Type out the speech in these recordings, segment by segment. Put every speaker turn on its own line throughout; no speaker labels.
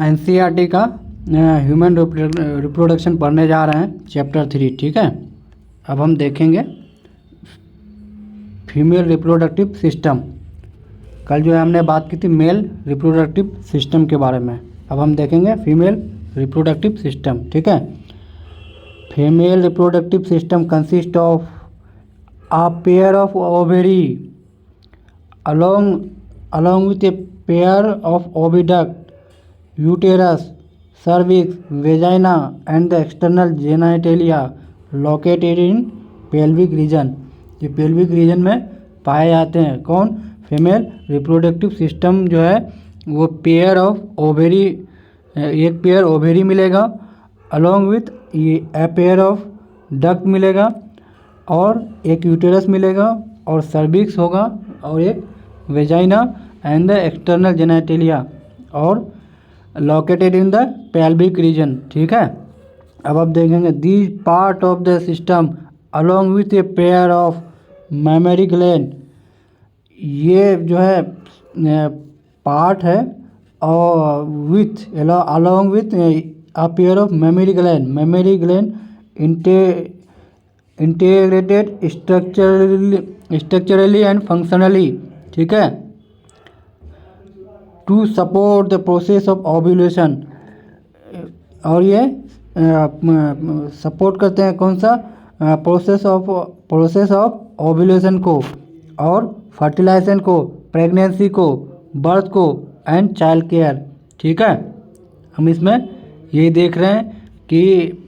NCERT का human reproduction पढ़ने जा रहे हैं, चैप्टर 3। ठीक है, अब हम देखेंगे फीमेल रिप्रोडक्टिव सिस्टम। कल जो है हमने बात की थी मेल रिप्रोडक्टिव सिस्टम के बारे में, अब हम देखेंगे फीमेल रिप्रोडक्टिव सिस्टम। ठीक है, female reproductive system consist of a pair of ovary along with a pair of oviduct, uterus, cervix, vagina and the external genitalia located in pelvic region। ये pelvic region में पाए जाते हैं कौन? Female reproductive system जो है वो pair of ovary, एक पेयर ओवेरी मिलेगा, along with a pair of duct मिलेगा, और एक यूटेरस मिलेगा, और सर्विक्स होगा, और एक vagina and the external genitalia, और located in the pelvic region. ठीक है, अब आप देखेंगे this part of the system along with a pair of mammary gland. ये जो है पार्ट है और with along with a pair of mammary gland integrated structurally and functionally. ठीक है, to support the process of ovulation. और ये support करते हैं कौन सा? प्रोसेस ऑफ ओव्यूलेशन को, और फर्टिलाइजेशन को, प्रेगनेंसी को, बर्थ को एंड चाइल्ड केयर। ठीक है, हम इसमें यही देख रहे हैं कि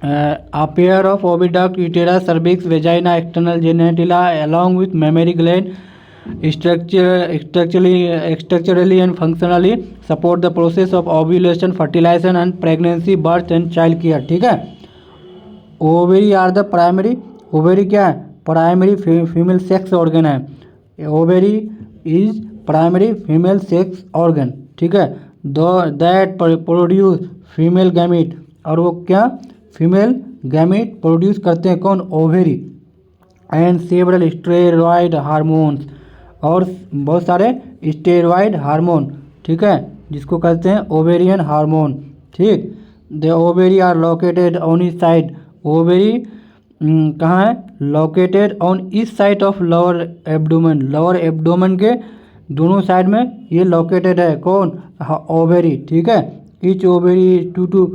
a pair of oviduct, uterus, cervix, vagina, external genitalia along with mammary gland structurally and functionally support the process of ovulation, fertilization and pregnancy, birth and child care। ठीक है, ovary are the primary, ovary क्या है? Primary female sex organ है। Ovary is primary female sex organ. ठीक है, that produce female gamete, और वो क्या? फीमेल गैमीट प्रोड्यूस करते हैं कौन? Ovary. And several steroid hormones, और बहुत सारे स्टेरॉयड हार्मोन। ठीक है, जिसको कहते हैं ओवेरियन हार्मोन। ठीक, the ovary are located on each side. Ovary कहाँ है? Located on each side of lower abdomen. Lower abdomen के दोनों साइड में ये लोकेटेड है कौन? ओवेरी। ठीक है, each ovary 2 to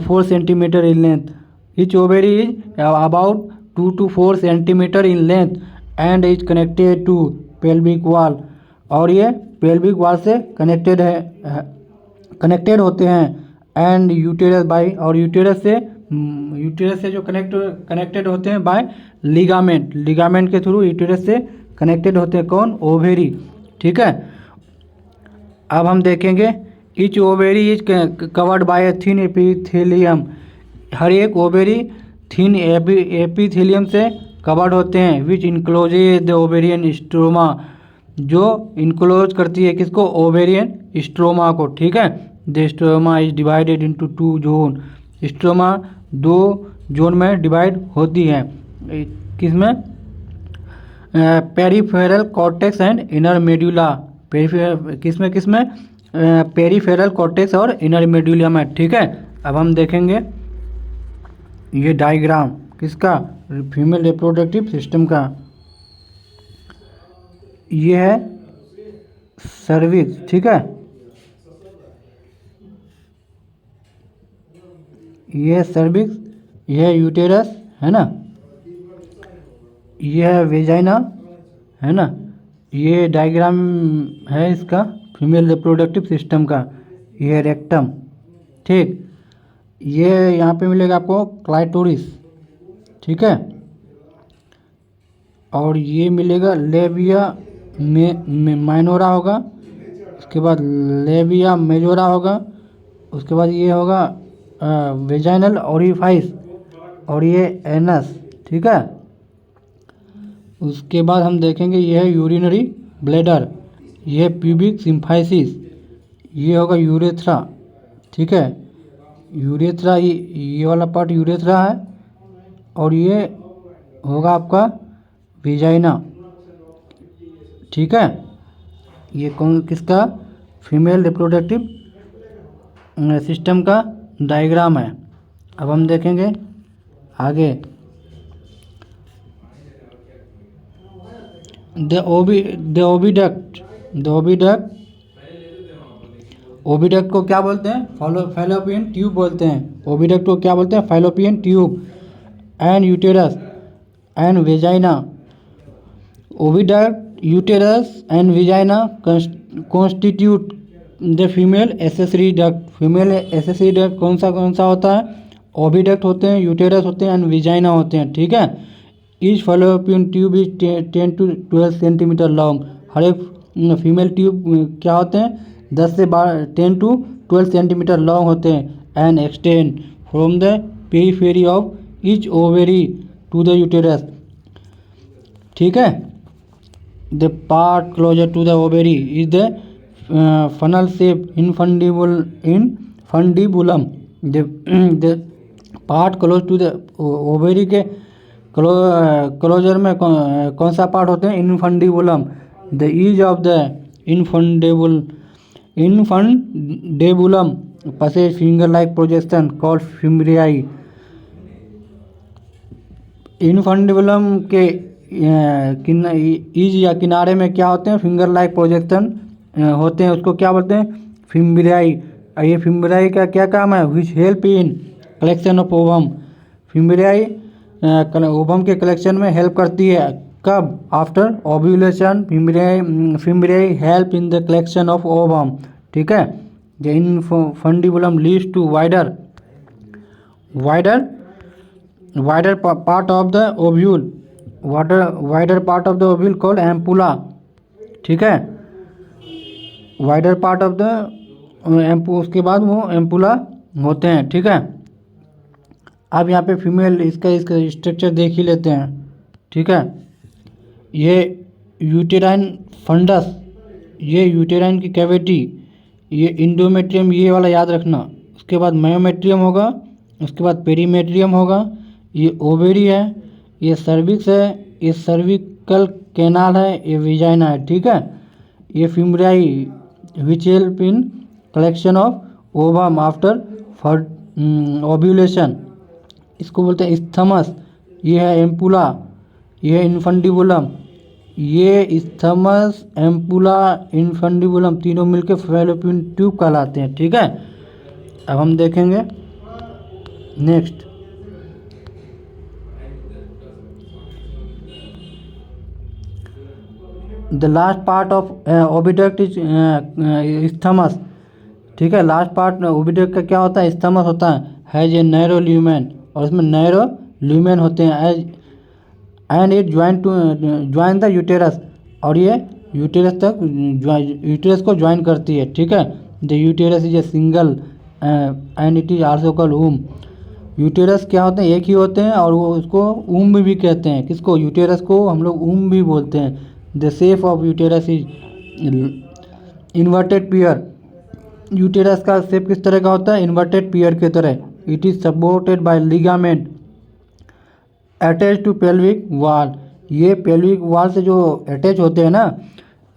4 centimeter in length. Each ovary is about 2 to 4 centimeter in length and is connected to pelvic wall। और ये pelvic wall से कनेक्टेड होते हैं। एंड यूटेरस बाय, और यूटेरस से जो कनेक्टेड होते हैं बाय लिगामेंट के थ्रू यूटेरस से कनेक्टेड होते हैं कौन? ओवेरी। ठीक है, अब हम देखेंगे each ovary is covered by a thin epithelium. हर एक ओवेरी थिन एपिथेलियम से कवर्ड होते हैं, which encloses the ovarian stroma, जो इनक्लोज करती है किसको? ओवेरियन स्ट्रोमा को। ठीक है, the stroma is divided into 2 zone. Stroma 2 zone में डिवाइड होती है, किसमें? Peripheral cortex and inner medulla. किसमें? पेरीफेरल कॉर्टेक्स और इनर मेड्यूला में। ठीक है, अब हम देखेंगे ये डायग्राम किसका? फीमेल रिप्रोडक्टिव सिस्टम का। ये है सर्विक्स। ठीक है, ये है सर्विक्स, ये है यूटेरस, है ना, ये है वेजाइना, है ना। ये डायग्राम है इसका फीमेल रिप्रोडक्टिव सिस्टम का। ये है रेक्टम। ठीक, ये यहाँ पे मिलेगा आपको क्लाइटोरिस। ठीक है, और ये मिलेगा लेबिया माइनोरा होगा, उसके बाद लेबिया मेजोरा होगा, उसके बाद ये होगा वेजाइनल ओरिफाइस, और ये एनस। ठीक है, उसके बाद हम देखेंगे ये है यूरिनरी ब्लैडर, ये प्यूबिक सिम्फाइसिस, ये होगा यूरेथ्रा। ठीक है, यूरेथ्रा ये वाला पार्ट यूरेथ्रा है, और ये होगा आपका वेजाइना। ठीक है, ये कौन किसका? फीमेल रिप्रोडक्टिव सिस्टम का डायग्राम है। अब हम देखेंगे आगे द ओविडक्ट को क्या बोलते हैं? फैलोपियन ट्यूब बोलते हैं। ओविडक्ट को क्या बोलते हैं? Fallopian tube. And uterus and vagina. Oviduct, uterus and vagina constitute the female accessory duct. Female accessory duct कौन सा होता है? ओविडक्ट होते हैं, यूटेरस होते हैं एंड वेजाइना होते हैं। ठीक है। Each fallopian tube is 10 to 12 centimetre long. हर एक फीमेल ट्यूब क्या होते हैं? 10 से 10 to 12 सेंटीमीटर लॉन्ग होते हैं। And extend from the periphery of each ovary to the uterus. ठीक है। The part closer to the ovary is the funnel shape infundibulum. The part close to the ovary के closer में कौन सा part होते हैं? Infundibulum. The edges of the infundibulum possess finger like projection called fimbriae. Infundibulum के edges या किनारे में क्या होते हैं? फिंगर लाइक प्रोजेक्शन होते हैं, उसको क्या बोलते हैं? फिम्ब्रियाई। ये फिम्ब्रियाई का क्या काम है? Which help in collection of ovum. Fimbriae ovum के कलेक्शन में हेल्प करती है। कब? After ovulation fimbriae help in the collection of ovum. ठीक है। The infundibulum leads to wider part of the ovule. Wider part of the ovule called ampulla. ठीक है। Wider part of the उसके बाद वो एम्पुला होते हैं। ठीक है। अब यहाँ पे फीमेल इसका स्ट्रक्चर देख ही लेते हैं। ठीक है। ये यूटेराइन फंडस, ये यूटेराइन की कैविटी, ये इंडोमेट्रियम, ये वाला याद रखना। उसके बाद मायोमेट्रियम होगा, उसके बाद पेरीमेट्रियम होगा। ये ओवेरी है, ये सर्विक्स है, ये सर्विकल कैनाल है, ये विजाइना है। ठीक है। ये fimbriae which help in collection of ovum after ovulation. इसको बोलते हैं स्थमस। ये है एम्पुला, ये है इनफंडिबुलम। ये स्थमस, एम्पुला, इनफंडिबुलम तीनों मिलकर फैलोपियन ट्यूब कहलाते हैं। ठीक है। अब हम देखेंगे next the last part of oviduct is isthmus. ठीक है। लास्ट पार्ट ओविडक्ट का क्या होता है? स्थमस होता है ये नैरो ल्यूमेन, और इसमें नैरो ल्यूमेन होते हैं and it join the uterus, और ये यूटेरस को ज्वाइन करती है। ठीक है। The uterus is a single and it is also called um. Uterus क्या होते हैं? एक ही होते हैं, और वो उसको ऊम भी कहते हैं। किसको? यूटेरस को हम लोग ऊम भी बोलते हैं। The shape of uterus is inverted pear. Uterus का शेप किस तरह का होता है? इन्वर्टेड पियर की तरह। It is supported by ligament attach to pelvic wall. ये पेल्विक वाल से जो अटैच होते हैं ना,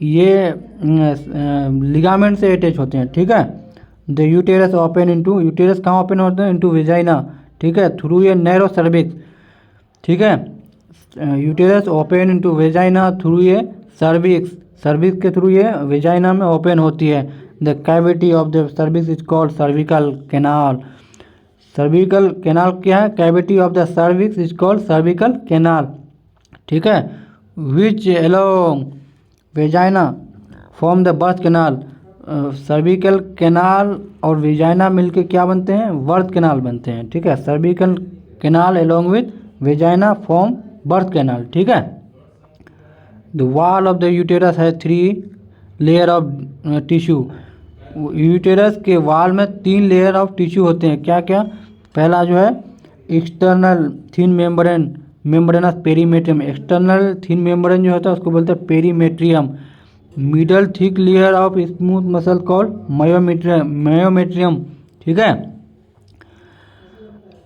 ये लिगामेंट से अटैच होते हैं। ठीक है। The uterus open into, uterus कहाँ ओपन होते हैं? Into vagina. ठीक है। थ्रू ये नैरो सर्विक्स। ठीक है। Uterus open into vagina through ये सर्विक्स के थ्रू ये वेजाइना में ओपन होती है। The cavity of the cervix is called cervical canal. Cervical canal क्या है? Cavity of the cervix is called cervical canal. ठीक है। Which along vagina form the birth canal. Cervical canal और vagina मिलके क्या बनते हैं? बर्थ कैनाल बनते हैं। ठीक है। Cervical canal along with vagina form birth canal. ठीक है। The wall of the uterus है 3 लेयर ऑफ टिश्यू। यूटेरस के वॉल में 3 लेयर ऑफ टिश्यू होते हैं। क्या क्या? पहला जो है external thin membranes perimetrium. External thin membrane जो होता है उसको बोलते हैं perimetrium. Middle thick layer of smooth muscle called myometrium. ठीक है।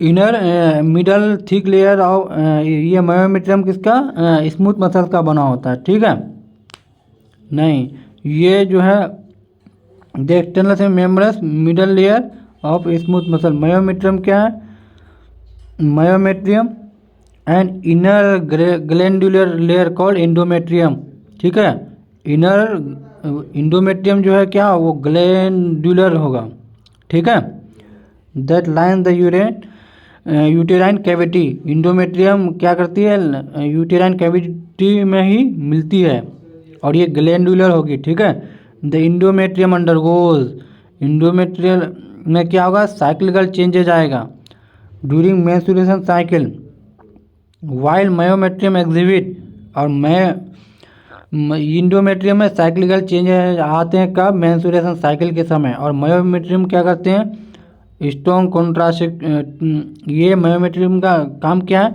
Inner middle thick layer of ये मायोमेट्रियम किसका? स्मूथ मसल का बना होता है। ठीक है। नहीं, ये जो है द एक्सटर्नल से membranes middle layer of smooth muscle. Myometrium क्या है? Myometrium and inner glandular layer called endometrium. ठीक है, इनर इंडोमेट्रियम जो है क्या, वो ग्लैंडुलर होगा। ठीक है, that line the uterine cavity. Endometrium क्या करती है, यूटेराइन कैविटी में ही मिलती है और ये ग्लैंडुलर होगी। ठीक है, द इंडोमेट्रियम अंडरगोज, इंडोमेट्रियल में क्या होगा, साइक्लिकल चेंजेज आएगा during menstruation cycle, while myometrium exhibit. और इंडोमेट्रियम में साइक्लिकल चेंजेज आते हैं कब, मेंस्ट्रुएशन साइकिल के समय। और मायोमेट्रियम क्या करते हैं, स्ट्रॉन्ग कॉन्ट्रासेप्ट। ये मायोमेट्रियम का काम क्या है,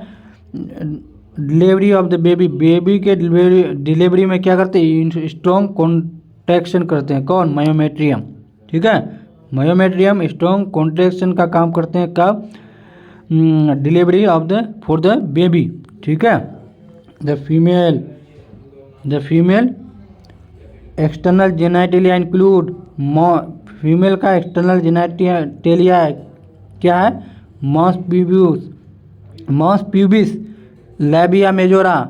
delivery of the baby, baby के डिलीवरी में क्या करते हैं, स्ट्रॉन्ग कॉन्ट्रैक्शन करते हैं। कौन, मायोमेट्रियम। ठीक है, मायोमेट्रियम स्ट्रॉन्ग कॉन्ट्रैक्शन का काम करते हैं कब, delivery of the for the baby. ठीक है, the female external genitalia include, female का एक्सटर्नल जेनाइटेलिया क्या है, mons pubis, labia majora,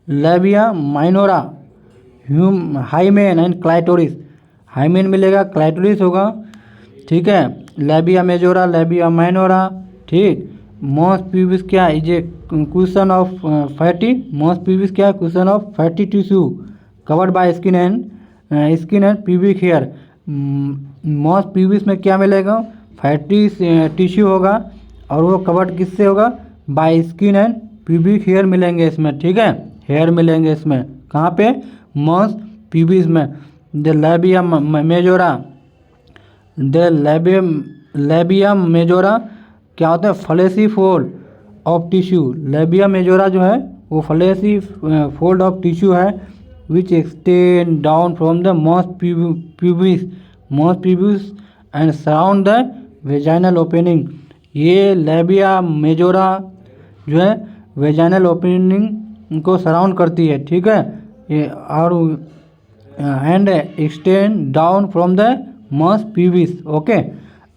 labia minora, hymen and clitoris. Hymen मिलेगा, क्लाइटोरिस होगा। ठीक है, लैबिया मेजोरा, लैबिया माइनोरा। ठीक, मॉस प्यूबिस क्या है, is a cushion of fatty, mons pubis क्या है, cushion of fatty tissue covered by skin and pubic hair. Mons pubis में क्या मिलेगा, फैटी टिश्यू होगा और वो कवर्ड किससे होगा, by skin and pubic hair मिलेंगे इसमें। ठीक है, हेयर मिलेंगे इसमें, कहाँ पे, मॉस प्यूबिस में। The labia majora, the labia majora क्या होता है, fleshy fold of tissue. Labia majora जो है वो फ्लैशी फोल्ड ऑफ टिश्यू है which extend down from the mons pubis and surround the vaginal opening. ये लैबिया मेजोरा जो है वेजाइनल ओपनिंग को सराउंड करती है। ठीक है, ये और and extend down from the mons pubis. Okay,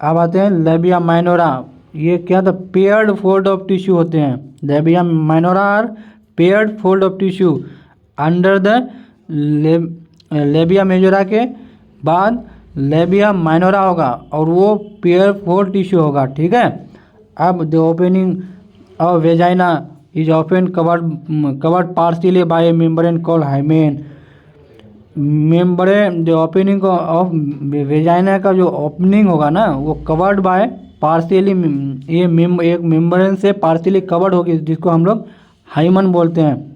अब आते हैं लैबिया माइनोरा। ये क्या था, पेयर्ड फोल्ड ऑफ टिश्यू होते हैं। Labia minora are paired fold of tissue under the labia majora के बाद लैबिया माइनोरा होगा और वो पेयर फोल्ड टिश्यू होगा। ठीक है, अब the opening of vagina is often covered partially by a membrane called hymen. Membrane, जो ओपनिंग ऑफ वेजाइना का जो ओपनिंग होगा ना, वो कवर्ड बाय पार्शियली, ये एक मेम्ब्रेन से पार्शियली कवर्ड होगी जिसको हम लोग हाइमन बोलते हैं।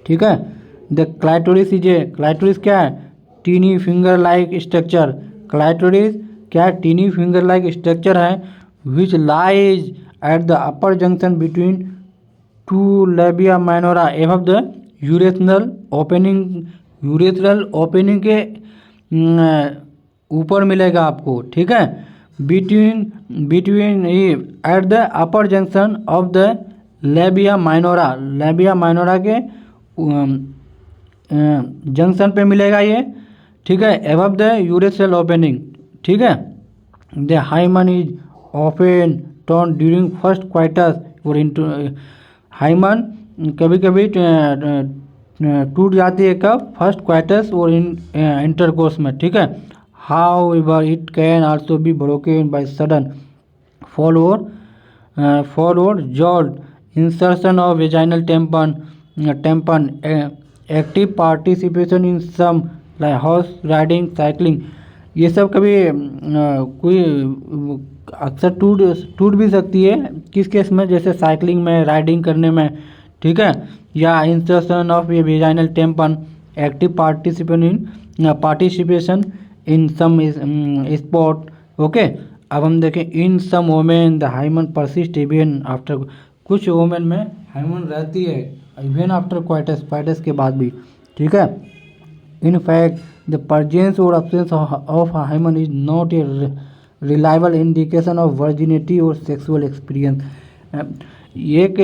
ठीक है, the clitoris is a, clitoris क्या है, tiny finger like structure. Clitoris क्या है, टीनी फिंगर लाइक स्ट्रक्चर है which lies at the upper junction between two labia minora above the urethral opening. Urethral opening के ऊपर मिलेगा आपको। ठीक है, between at the upper junction of the labia minora, labia minora के junction पे मिलेगा ये। ठीक है, above the urethral opening। ठीक है, the hymen is often torn during first coitus और hymen कभी कभी टूट जाती है कब, फर्स्ट क्वाइटस और इंटरकोर्स में। ठीक है, however it can also be broken by sudden forward jolt, insertion of vaginal tampon, active participation in some like horse riding, cycling। ये सब कभी कोई अक्सर टूट भी सकती है, किस केस में, जैसे साइकिलिंग में, राइडिंग करने में। ठीक है, या insertion of a vaginal tampon, active participation in some sport. Okay, अब हम देखें in some women the hymen persist even after, कुछ वोमेन में हाइमन रहती है इवन आफ्टर क्वाइटस के बाद भी। ठीक है, in fact the presence or absence of hymen is not a reliable indication of virginity or sexual experience. एक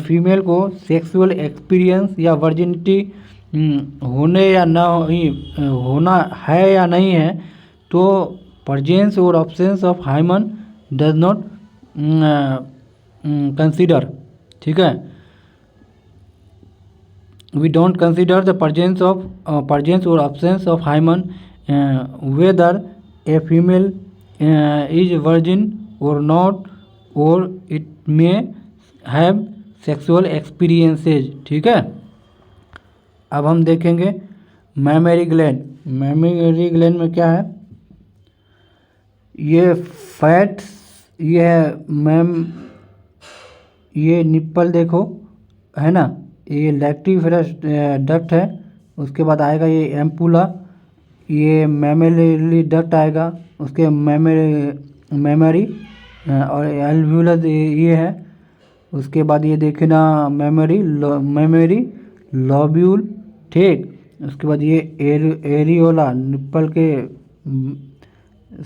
फीमेल को सेक्सुअल एक्सपीरियंस या वर्जिनिटी होने या ना होना है या नहीं है, तो presence or absence of hymen does not consider, ठीक है। We don't consider the presence or absence of hymen, whether a female is virgin or not, or it may have sexual experiences, ठीक है। अब हम देखेंगे मैमरी ग्लैंड। मैमरी ग्लैंड में क्या है, ये फैट्स, ये है ये निप्पल देखो, है ना, ये लैक्टिफेरस डक्ट है। उसके बाद आएगा ये एम्पुला, ये मैमेरी डक्ट आएगा। उसके मेमरी और एल्व्यूलस ये है। उसके बाद ये देखे ना मेमरी लॉब्यूल, ठीक। उसके बाद ये एरियोला, निप्पल के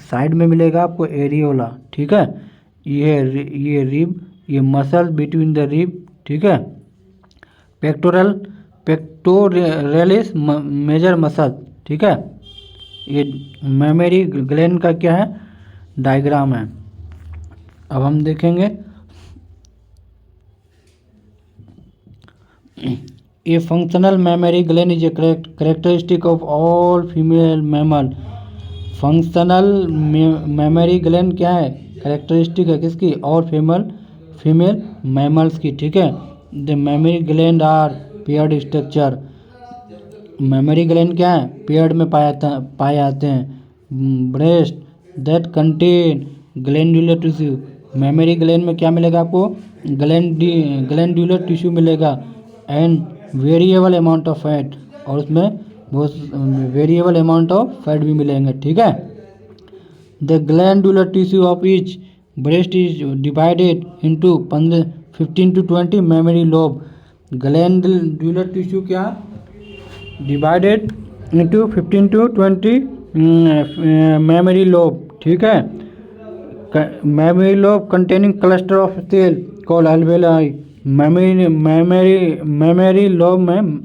साइड में मिलेगा आपको एरियोला, ठीक है। ये रिब, ये मसल बिटवीन द रिब, ठीक है। पेक्टोरलिस मेजर मसल, ठीक है। ये मैमरी ग्लैंड का क्या है, डायग्राम है। अब हम देखेंगे a functional mammary gland is a characteristic of all female mammal. Functional mammary gland क्या है, कैरेक्टरिस्टिक है किसकी, और फीमेल मैमल्स की, ठीक है। The mammary gland are paired structure. Mammary gland क्या है, पेयर्ड में पाए जाते हैं। Breast that contain glandular tissue. Mammary gland में क्या मिलेगा आपको, ग्लैंडुलर टिश्यू मिलेगा। And variable amount of fat, और उसमें बहुत वेरिएबल अमाउंट ऑफ फैट भी मिलेंगे, ठीक है। The glandular tissue of each breast is divided into 15 to 20 mammary lobe. Glandular tissue क्या divided into 15 to 20 mammary lobe, ठीक है। Mammary lobe containing cluster of cell called alveoli. Mammary lobe में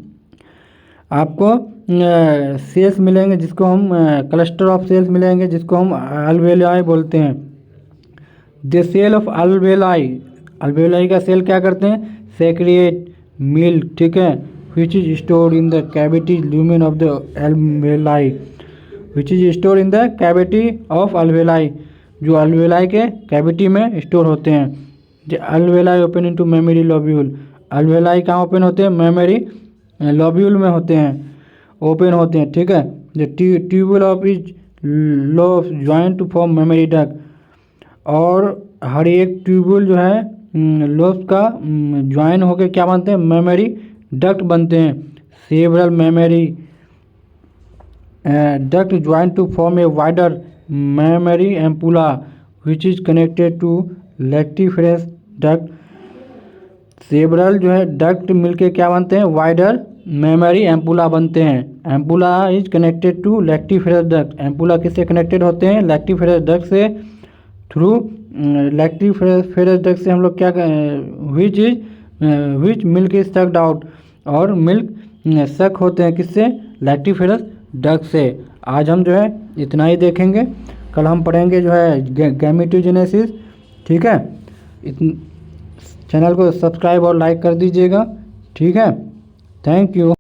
आपको sales मिलेंगे जिसको हम क्लस्टर ऑफ सेल्स मिलेंगे जिसको हम अल्वेलाई बोलते हैं। द सेल ऑफ अल्वेलाई का सेल क्या करते हैं, सेक्रिएट मिल्क, ठीक है, which is stored in the cavity lumen of the alveoli. Which is stored in the cavity of alveoli, जो अल्वेलाई के कैविटी में स्टोर होते हैं। The alveoli open into mammary lobule. Alveoli कहाँ ओपन होते हैं, मेमरी लोब्यूल में होते हैं, ओपन होते हैं, ठीक है। The tubule of each lobe join to form mammary duct. और हर एक ट्यूबुल जो है लोब्स का ज्वाइन होकर क्या बनते हैं, मेमरी डक्ट बनते हैं। Several mammary duct join to form a wider mammary ampulla which is connected to lactiferous duct. Several जो है डक्ट मिलके क्या बनते हैं, वाइडर मेमरी एम्पुला बनते हैं। Ampulla is connected to lactiferous duct. Ampulla किससे कनेक्टेड होते हैं, लैक्टिफेरस डक्ट से। थ्रू लैक्टिफेरस डक्ट से हम लोग क्या which milk is sucked out, और मिल्क सक होते हैं किससे, लैक्टिफेरस डक्ट से। आज हम जो है इतना ही देखेंगे, कल हम पढ़ेंगे जो है गैमेटोजेनेसिस, ठीक है। चैनल को सब्सक्राइब और लाइक कर दीजिएगा, ठीक है। Thank you.